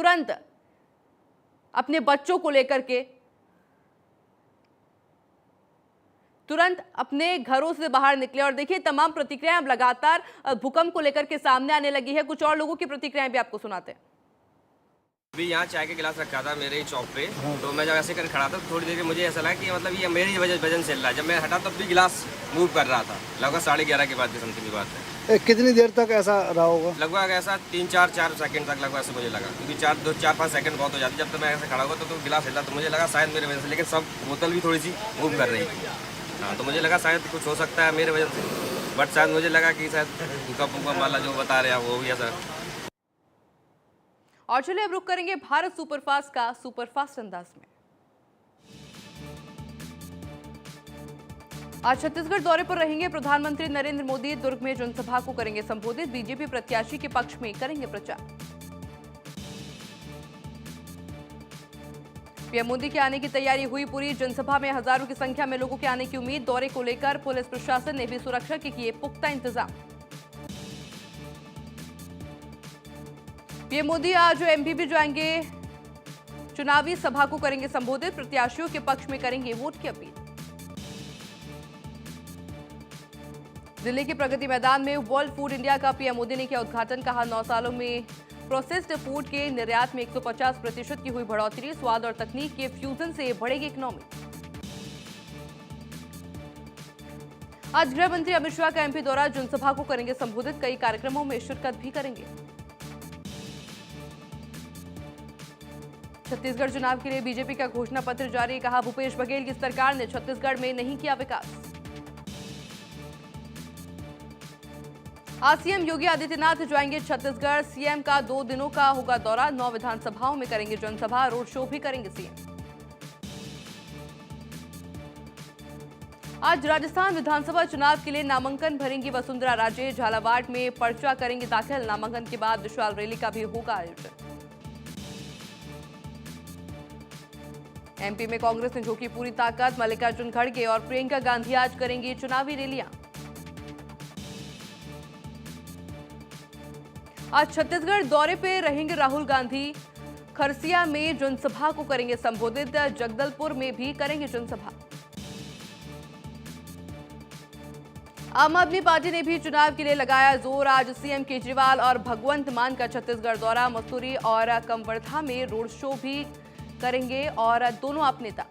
तुरंत अपने बच्चों को लेकर के तुरंत अपने घरों से बाहर निकले। और देखिए तमाम प्रतिक्रियाएं अब लगातार भूकंप को लेकर के सामने आने लगी है। कुछ और लोगों की प्रतिक्रियाएं भी आपको सुनाते हैं। अभी यहाँ चाय के गिलास रखा था मेरे ही चौक पे, तो मैं जब ऐसे कर खड़ा था तो थोड़ी देर के मुझे ऐसा लगा कि मतलब ये मेरी वजन चल रहा है। जब मैं हटा तब भी गिलास मूव कर रहा था। लगभग 11:30 के बाद की समथिंग की बात है। कितनी देर तक ऐसा रहा होगा? लगभग ऐसा 3-4 सेकंड तक लगभग ऐसे मुझे लगा, क्योंकि 4-5 सेकंड बहुत हो जाती। जब तक मैं ऐसे खड़ा हुआ तो गिलास हिला, तो मुझे लगा शायद मेरे वजह से, लेकिन सब बोतल भी थोड़ी सी मूव कर रही थी। हाँ, तो मुझे लगा शायद कुछ हो सकता है मेरे वजह से, बट शायद मुझे लगा कि शायद भूकंप वाला जो बता रहे हैं वो भी ऐसा। और चलिए अब रुक करेंगे भारत सुपरफास्ट का सुपरफास्ट अंदाज में। आज छत्तीसगढ़ दौरे पर रहेंगे प्रधानमंत्री नरेंद्र मोदी। दुर्ग में जनसभा को करेंगे संबोधित। बीजेपी प्रत्याशी के पक्ष में करेंगे प्रचार। पीएम मोदी के आने की तैयारी हुई पूरी। जनसभा में हजारों की संख्या में लोगों के आने की उम्मीद। दौरे को लेकर पुलिस प्रशासन ने भी सुरक्षा के किए पुख्ता इंतजाम। पीएम मोदी आज एमपी भी जाएंगे। चुनावी सभा को करेंगे संबोधित। प्रत्याशियों के पक्ष में करेंगे वोट की अपील। दिल्ली के प्रगति मैदान में वर्ल्ड फूड इंडिया का पीएम मोदी ने किया उद्घाटन। कहा 9 सालों में प्रोसेस्ड फूड के निर्यात में 150% की हुई बढ़ोतरी। स्वाद और तकनीक के फ्यूजन से बढ़ेगी इकोनॉमी। आज गृह मंत्री अमित शाह का एमपी दौरा। जनसभा को करेंगे संबोधित। कई कार्यक्रमों में शिरकत भी करेंगे। छत्तीसगढ़ चुनाव के लिए बीजेपी का घोषणा पत्र जारी। कहा भूपेश बघेल की सरकार ने छत्तीसगढ़ में नहीं किया विकास। आज सीएम योगी आदित्यनाथ जाएंगे छत्तीसगढ़। सीएम का 2 दिनों का होगा दौरा। 9 विधानसभाओं में करेंगे जनसभा। रोड शो भी करेंगे सीएम। आज राजस्थान विधानसभा चुनाव के लिए नामांकन भरेंगी वसुंधरा राजे। झालावाड़ में पर्चा करेंगे दाखिल। नामांकन के बाद विशाल रैली का भी होगा आयोजन। एमपी में कांग्रेस ने झोंकी पूरी ताकत। मल्लिकार्जुन खड़गे और प्रियंका गांधी आज करेंगी चुनावी रैलियां। आज छत्तीसगढ़ दौरे पे रहेंगे राहुल गांधी। खरसिया में जनसभा को करेंगे संबोधित। जगदलपुर में भी करेंगे जनसभा। आम आदमी पार्टी ने भी चुनाव के लिए लगाया जोर। आज सीएम केजरीवाल और भगवंत मान का छत्तीसगढ़ दौरा। मसूरी और कमवर्धा में रोड शो भी करेंगे और दोनों आप नेता।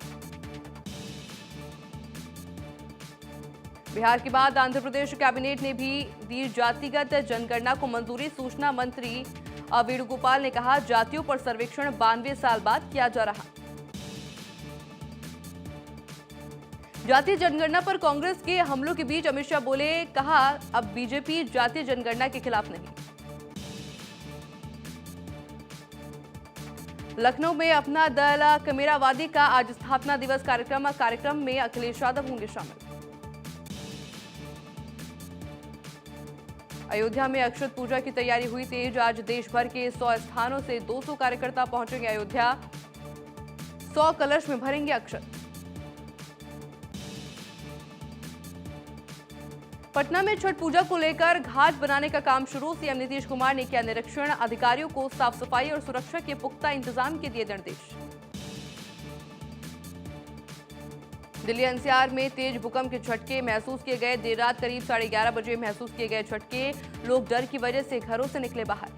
बिहार के बाद आंध्र प्रदेश कैबिनेट ने भी दी जातिगत जनगणना को मंजूरी। सूचना मंत्री वेणुगोपाल ने कहा जातियों पर सर्वेक्षण 92 साल बाद किया जा रहा। जातीय जनगणना पर कांग्रेस के हमलों के बीच अमित शाह बोले। कहा अब बीजेपी जातीय जनगणना के खिलाफ नहीं। लखनऊ में अपना दल कमेरावादी का आज स्थापना दिवस कार्यक्रम में अखिलेश यादव होंगे शामिल। अयोध्या में अक्षत पूजा की तैयारी हुई तेज। आज देश भर के 100 स्थानों से 200 कार्यकर्ता पहुंचेंगे अयोध्या। 100 कलश में भरेंगे अक्षत। पटना में छठ पूजा को लेकर घाट बनाने का काम शुरू। सीएम नीतीश कुमार ने किया निरीक्षण। अधिकारियों को साफ सफाई और सुरक्षा के पुख्ता इंतजाम के दिए निर्देश। दिल्ली एनसीआर में तेज भूकंप के झटके महसूस किए गए। देर रात करीब 11:30 बजे महसूस किए गए झटके। लोग डर की वजह से घरों से निकले बाहर।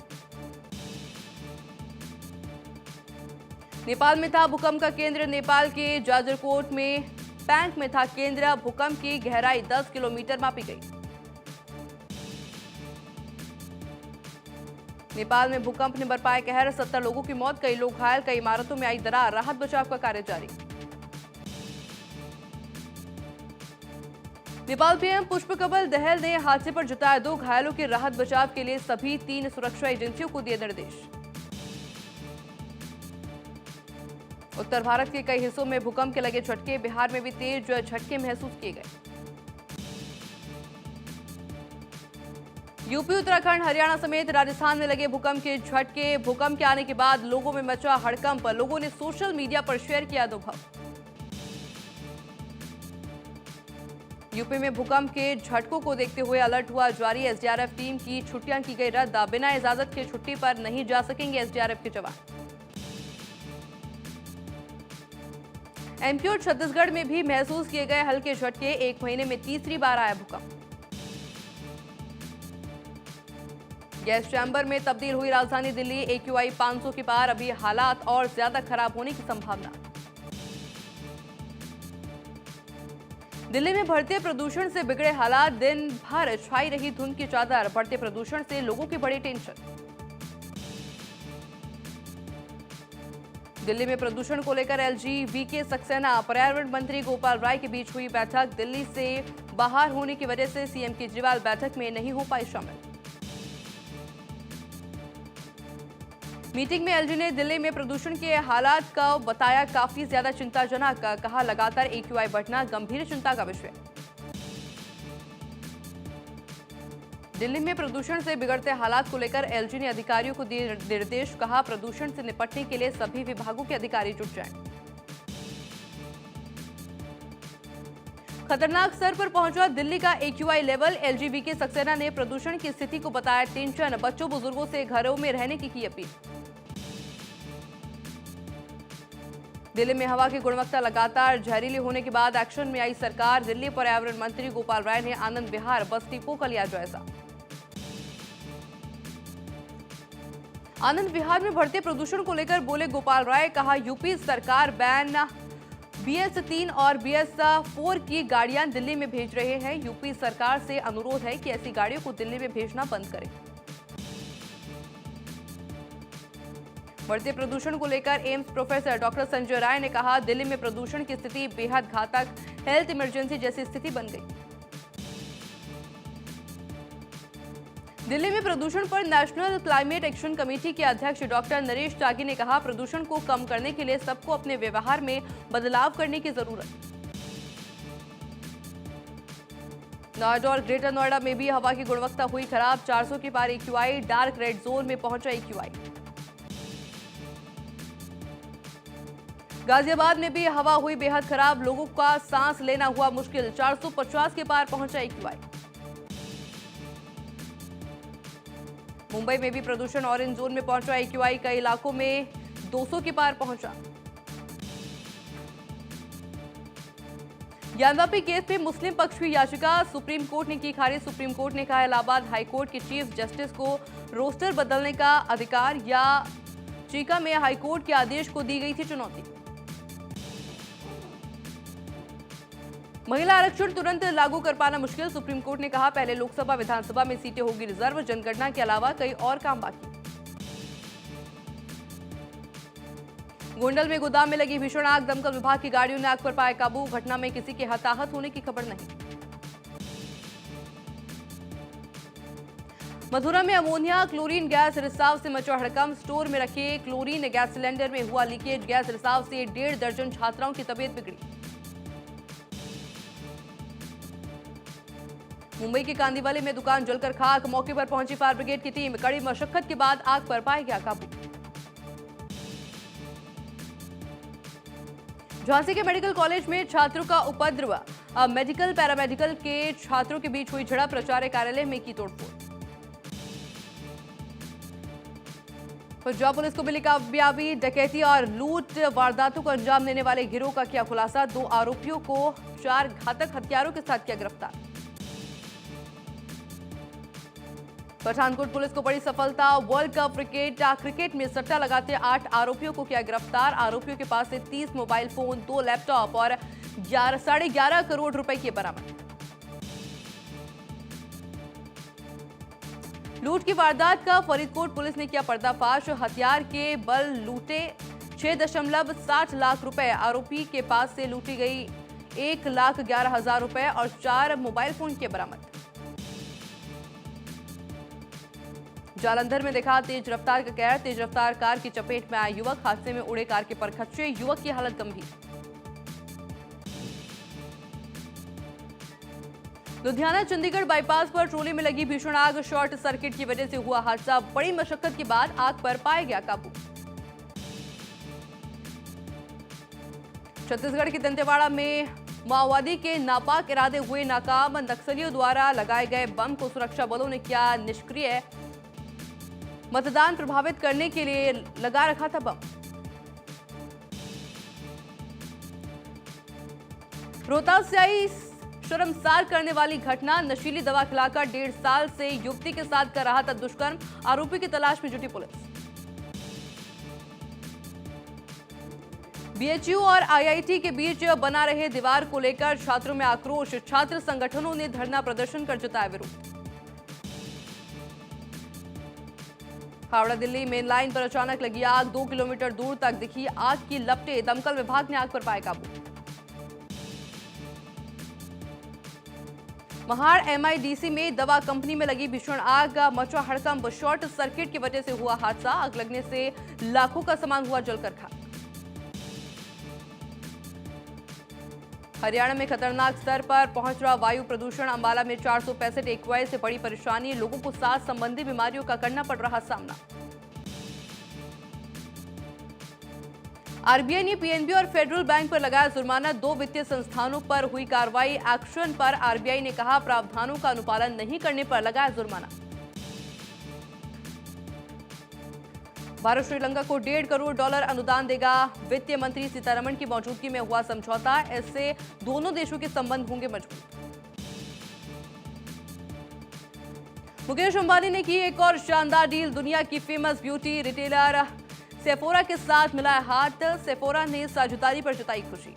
नेपाल में था भूकंप का केंद्र। नेपाल के जाजरकोट में पैंक में था केंद्र। भूकंप की गहराई 10 किलोमीटर मापी गई। नेपाल में भूकंप ने बरपाया कहर। 70 लोगों की मौत, कई लोग घायल। कई इमारतों में आई दरार। राहत बचाव का कार्य जारी। नेपाल पीएम पुष्पकमल दहल ने हादसे पर जताया दुख। घायलों के राहत बचाव के लिए सभी 3 सुरक्षा एजेंसियों को दिए निर्देश। उत्तर भारत के कई हिस्सों में भूकंप के लगे झटके। बिहार में भी तेज झटके महसूस किए गए। यूपी, उत्तराखंड, हरियाणा समेत राजस्थान में लगे भूकंप के झटके। भूकंप के आने के बाद लोगों में मचा हड़कंप। लोगों ने सोशल मीडिया पर शेयर किया अनुभव। यूपी में भूकंप के झटकों को देखते हुए अलर्ट हुआ जारी। एसडीआरएफ टीम की छुट्टियां की गई रद्द। बिना इजाजत के छुट्टी पर नहीं जा सकेंगे एसडीआरएफ के जवान। एमपी और छत्तीसगढ़ में भी महसूस किए गए हल्के झटके, एक महीने में तीसरी बार आया भूकंप। गैस चैम्बर में तब्दील हुई राजधानी दिल्ली, AQI 500 के पार, अभी हालात और ज्यादा खराब होने की संभावना। दिल्ली में बढ़ते प्रदूषण से बिगड़े हालात, दिन भर छाई रही धुंध की चादर, बढ़ते प्रदूषण से लोगों की बड़ी टेंशन। दिल्ली में प्रदूषण को लेकर एलजी, वीके सक्सेना, पर्यावरण मंत्री गोपाल राय के बीच हुई बैठक, दिल्ली से बाहर होने की वजह से सीएम केजरीवाल बैठक में नहीं हो पाए शामिल। मीटिंग में एलजी ने दिल्ली में प्रदूषण के हालात का बताया काफी ज्यादा चिंताजनक, कहा लगातार AQI बढ़ना गंभीर चिंता का विषय। दिल्ली में प्रदूषण से बिगड़ते हालात को लेकर एलजी ने अधिकारियों को दिए निर्देश, कहा प्रदूषण से निपटने के लिए सभी विभागों के अधिकारी जुट जाएं। खतरनाक स्तर पर पहुंचा दिल्ली का AQI लेवल, एलजी के सक्सेना ने प्रदूषण की स्थिति को बताया टेंशन, बच्चों बुजुर्गों से घरों में रहने की अपील। दिल्ली में हवा की गुणवत्ता लगातार जहरीली होने के बाद एक्शन में आई सरकार, दिल्ली पर्यावरण मंत्री गोपाल राय ने आनंद विहार बस डिपो का लिया जायजा। आनंद विहार में बढ़ते प्रदूषण को लेकर बोले गोपाल राय, कहा यूपी सरकार बैन BS3 और BS4 की गाड़ियां दिल्ली में भेज रहे हैं, यूपी सरकार से अनुरोध है कि ऐसी गाड़ियों को दिल्ली में भेजना बंद करें। बढ़ते प्रदूषण को लेकर AIIMS professor doctor Sanjay Rai ने कहा, दिल्ली में प्रदूषण की स्थिति बेहद घातक, हेल्थ इमरजेंसी जैसी स्थिति बन गई। दिल्ली में प्रदूषण पर नेशनल क्लाइमेट एक्शन कमेटी के अध्यक्ष डॉक्टर नरेश त्यागी ने कहा, प्रदूषण को कम करने के लिए सबको अपने व्यवहार में बदलाव करने की जरूरत। नोएडा और ग्रेटर नोएडा में भी हवा की गुणवत्ता हुई खराब, 400 के पार AQI, डार्क रेड जोन में पहुंचा AQI। गाजियाबाद में भी हवा हुई बेहद खराब, लोगों का सांस लेना हुआ मुश्किल, 450 के पार पहुंचा AQI। मुंबई में भी प्रदूषण ऑरेंज जोन में पहुंचा AQI, कई इलाकों में 200 के पार पहुंचा। ज्ञानवापी केस में मुस्लिम पक्ष की याचिका सुप्रीम कोर्ट ने की खारिज, सुप्रीम कोर्ट ने कहा इलाहाबाद हाईकोर्ट के चीफ जस्टिस को रोस्टर बदलने का अधिकार, या चीका में हाईकोर्ट के आदेश को दी गई थी चुनौती। महिला आरक्षण तुरंत लागू कर पाना मुश्किल, सुप्रीम कोर्ट ने कहा पहले लोकसभा विधानसभा में सीटें होगी रिजर्व, जनगणना के अलावा कई और काम बाकी। गोंडल में गोदाम में लगी भीषण आग, दमकल विभाग की गाड़ियों ने आग पर पाया काबू, घटना में किसी के हताहत होने की खबर नहीं। मथुरा में अमोनिया क्लोरीन गैस रिसाव से मचा हड़कंप, स्टोर में रखे क्लोरीन गैस सिलेंडर में हुआ लीकेज, गैस रिसाव से 1.5 दर्जन छात्राओं की तबीयत बिगड़ी। मुंबई के कांदीवली में दुकान जलकर खाक, मौके पर पहुंची फायर ब्रिगेड की टीम, कड़ी मशक्कत के बाद आग पर पाया गया काबू। झांसी के मेडिकल कॉलेज में छात्रों का उपद्रव, मेडिकल पैरामेडिकल के छात्रों के बीच हुई झड़प, प्राचार्य कार्यालय में की तोड़फोड़। पंजाब पुलिस को मिली कामयाबी, डकैती और लूट वारदातों को अंजाम देने वाले गिरोह का किया खुलासा, 2 आरोपियों को 4 घातक हथियारों के साथ किया गिरफ्तार। पठानकोट पुलिस को बड़ी सफलता, वर्ल्ड कप क्रिकेट में सट्टा लगाते 8 आरोपियों को किया गिरफ्तार, आरोपियों के पास से 30 मोबाइल फोन, 2 लैपटॉप और 11.5 करोड़ रुपए की बरामद। लूट की वारदात का फरीदकोट पुलिस ने किया पर्दाफाश, हथियार के बल लूटे 6.60 लाख रुपए, आरोपी के पास से लूटी गई 1,11,000 रुपए और 4 मोबाइल फोन के बरामद। जालंधर में देखा तेज रफ्तार का कहर, तेज रफ्तार कार की चपेट में आया युवक, हादसे में उड़े कार के परखच्चे, युवक की हालत गंभीर। लुधियाना चंडीगढ़ बाईपास पर ट्रोली में लगी भीषण आग, शॉर्ट सर्किट की वजह से हुआ हादसा, बड़ी मशक्कत के बाद आग पर पाया गया काबू। छत्तीसगढ़ के दंतेवाड़ा में माओवादी के नापाक इरादे हुए नाकाम, नक्सलियों द्वारा लगाए गए बम को सुरक्षा बलों ने किया निष्क्रिय, मतदान प्रभावित करने के लिए लगा रखा था बम। रोहतास से आई शर्मसार करने वाली घटना। नशीली दवा खिलाकर 1.5 साल से युवती के साथ कर रहा था दुष्कर्म। आरोपी की तलाश में जुटी पुलिस। बीएचयू और आईआईटी के बीच बना रहे दीवार को लेकर छात्रों में आक्रोश। छात्र संगठनों ने धरना प्रदर्शन कर जताया विरोध। हावड़ा दिल्ली मेन लाइन पर अचानक लगी आग। 2 किलोमीटर दूर तक दिखी आग की लपटें। दमकल विभाग ने आग पर पाया काबू। महाड़ एमआईडीसी में दवा कंपनी में लगी भीषण आग। मचा हड़कंप। शॉर्ट सर्किट की वजह से हुआ हादसा। आग लगने से लाखों का सामान हुआ जलकर खाक। हरियाणा में खतरनाक स्तर पर पहुंच रहा वायु प्रदूषण। अंबाला में 465 एक्वाई से बड़ी परेशानी। लोगों को सांस संबंधी बीमारियों का करना पड़ रहा सामना। आरबीआई ने पीएनबी और फेडरल बैंक पर लगाया जुर्माना। 2 वित्तीय संस्थानों पर हुई कार्रवाई। एक्शन पर आरबीआई ने कहा प्रावधानों का अनुपालन नहीं करने पर लगाया जुर्माना। भारत श्रीलंका को $1.5 करोड़ अनुदान देगा। वित्त मंत्री सीतारमण की मौजूदगी में हुआ समझौता। इससे दोनों देशों के संबंध होंगे मजबूत। मुकेश अंबानी ने की एक और शानदार डील। दुनिया की फेमस ब्यूटी रिटेलर सेफोरा के साथ मिलाया हाथ। सेफोरा ने साझेदारी पर जताई खुशी।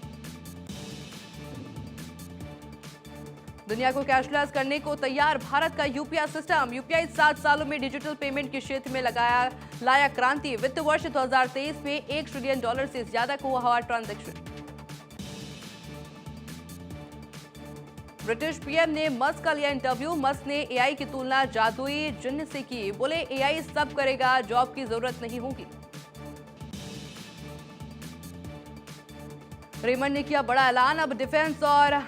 दुनिया को कैशलेस करने को तैयार भारत का यूपीआई सिस्टम। यूपीआई 7 सालों में डिजिटल पेमेंट के क्षेत्र में लाया क्रांति। वित्त वर्ष 2023 में $1 ट्रिलियन से ज्यादा को हुआ ट्रांजैक्शन। ब्रिटिश पीएम ने मस्क का लिया इंटरव्यू। मस्क ने एआई की तुलना जादुई जिन्न से की। बोले एआई सब करेगा, जॉब की जरूरत नहीं होगी। रेमंड ने किया बड़ा ऐलान। अब डिफेंस और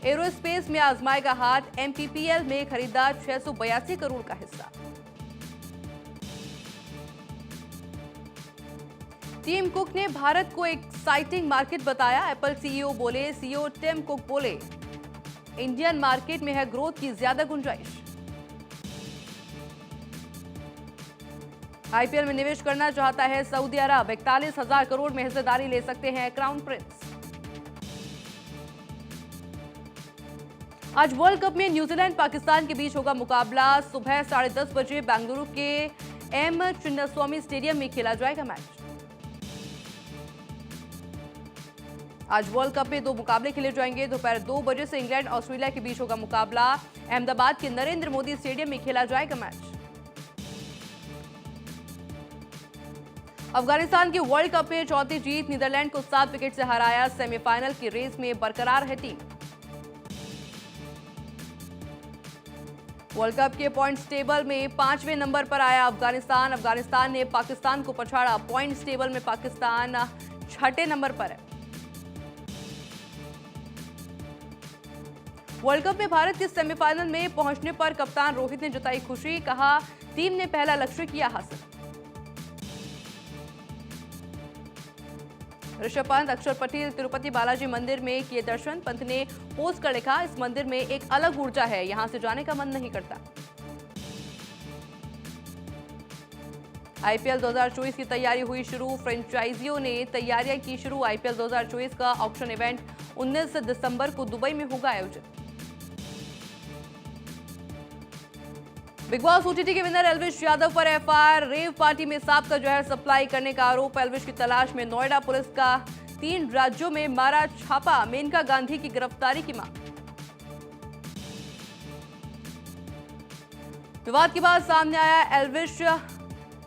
एरोस्पेस में आजमाएगा हाथ। एमपीपीएल में खरीदा 682 करोड़ का हिस्सा। टीम कुक ने भारत को एक एक्साइटिंग मार्केट बताया। एप्पल सीईओ टिम कुक बोले इंडियन मार्केट में है ग्रोथ की ज्यादा गुंजाइश। आईपीएल में निवेश करना चाहता है सऊदी अरब। 41,000 करोड़ में हिस्सेदारी ले सकते हैं क्राउन प्रिंस। आज वर्ल्ड कप में न्यूजीलैंड पाकिस्तान के बीच होगा मुकाबला। सुबह 10:30 बजे बेंगलुरु के एम चिन्नास्वामी स्टेडियम में खेला जाएगा मैच। आज वर्ल्ड कप में 2 मुकाबले खेले जाएंगे। दोपहर 2 बजे से इंग्लैंड ऑस्ट्रेलिया के बीच होगा मुकाबला। अहमदाबाद के नरेंद्र मोदी स्टेडियम में खेला जाएगा मैच। अफगानिस्तान की वर्ल्ड कप में चौथी जीत। नीदरलैंड को 7 विकेट से हराया। सेमीफाइनल की रेस में बरकरार है टीम। वर्ल्ड कप के पॉइंट्स टेबल में 5वें नंबर पर आया अफगानिस्तान। अफगानिस्तान ने पाकिस्तान को पछाड़ा। पॉइंट्स टेबल में पाकिस्तान 6ठे नंबर पर है। वर्ल्ड कप में भारत के सेमीफाइनल में पहुंचने पर कप्तान रोहित ने जताई खुशी। कहा टीम ने पहला लक्ष्य किया हासिल। ऋषभ पंत, अक्षर पटेल तिरुपति बालाजी मंदिर में किए दर्शन। पंत ने पोस्ट कर लिखा इस मंदिर में एक अलग ऊर्जा है, यहां से जाने का मन नहीं करता। आईपीएल 2024 की तैयारी हुई शुरू। फ्रेंचाइजियों ने तैयारियां की शुरू। आईपीएल 2024 का ऑक्शन इवेंट 19 दिसंबर को दुबई में होगा आयोजित। बिग बॉस ओटीटी के विनर एल्विश यादव पर एफआईआर। रेव पार्टी में सांप का जहर सप्लाई करने का आरोप। एल्विश की तलाश में नोएडा पुलिस का 3 राज्यों में मारा छापा। मेनका गांधी की गिरफ्तारी की मांग। विवाद के बाद सामने आया एल्विश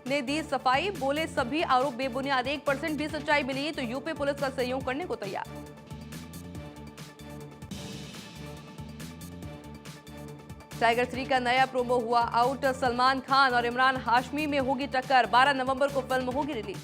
ने दी सफाई। बोले सभी आरोप बेबुनियाद। 1% भी सच्चाई मिली तो यूपी पुलिस का सहयोग करने को तैयार। टाइगर 3 का नया प्रोमो हुआ आउट। सलमान खान और इमरान हाशमी में होगी टक्कर। 12 नवंबर को फिल्म होगी रिलीज।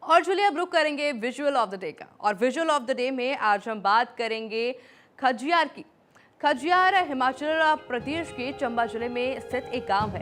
और चलिए अब रुक करेंगे विजुअल ऑफ द डे का। और विजुअल ऑफ द डे में आज हम बात करेंगे खजियार की। खजियार हिमाचल प्रदेश के चंबा जिले में स्थित एक गांव है।